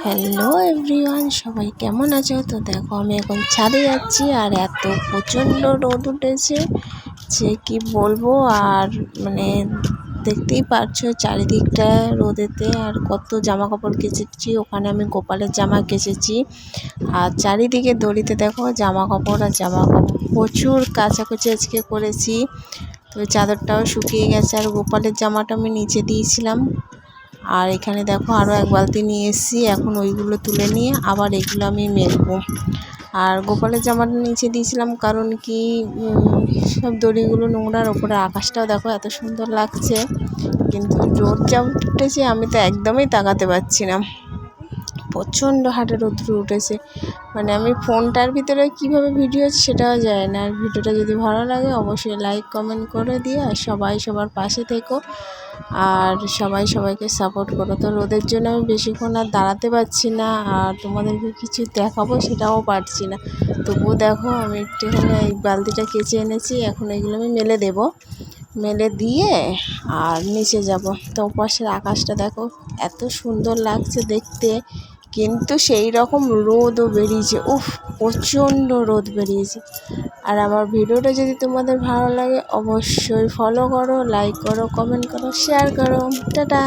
Hello everyone, সবাই কেমন আছো? তো দেখো আমি এখন ছাদে যাচ্ছি আর এত প্রচণ্ড রোদ উঠেছে যে কি বলবো। আর মানে দেখতেই পারছো চারিদিকটা রোদেতে, আর কত জামা কাপড় কেচেছি। ওখানে আমি গোপালের জামা কেচেছি আর চারিদিকে দড়িতে দেখো জামা কাপড় আর জামা কাপড় প্রচুর কাচাকুচি আজকে করেছি। তো চাদরটাও শুকিয়ে গেছে আর গোপালের জামাটা আমি নিচে দিয়েছিলাম। আর এখানে দেখো আরও এক বালতি নিয়ে এসেছি, এখন ওইগুলো তুলে নিয়ে আবার এগুলো আমি মেলবো। আর গোপালের জামাটা নিচে দিয়েছিলাম কারণ কি সব দড়িগুলো নোংরার ওপরে আকাশটাও দেখো এত সুন্দর লাগছে, কিন্তু রোদ যা উঠেছে আমি তো একদমই তাকাতে পারছি না। প্রচণ্ড হাটে রোদ্র উঠেছে, মানে আমি ফোনটার ভিতরে কিভাবে ভিডিও সেটাও যায় না। আর ভিডিওটা যদি ভালো লাগে অবশ্যই লাইক কমেন্ট করে দিয়ে আর সবাই সবার পাশে থেকো আর সবাই সবাইকে সাপোর্ট করো। তো রোদের জন্য আমি বেশিক্ষণ আর দাঁড়াতে পারছি না আর তোমাদেরকে কিছু দেখাবো সেটাও পারছি না। তবুও দেখো আমি একটুখানি এই বালতিটা কেচে এনেছি, এখন এগুলো আমি মেলে দেবো। মেলে দিয়ে আর নিচে যাব। তো পাশের আকাশটা দেখো এত সুন্দর লাগছে দেখতে, কিন্তু সেই রকম রোদও বেরিয়েছে। উফ, প্রচণ্ড রোদ বেরিয়েছে। আর আমার ভিডিওটা যদি তোমাদের ভালো লাগে অবশ্যই ফলো করো, লাইক করো, কমেন্ট করো, শেয়ার করো। টাটা।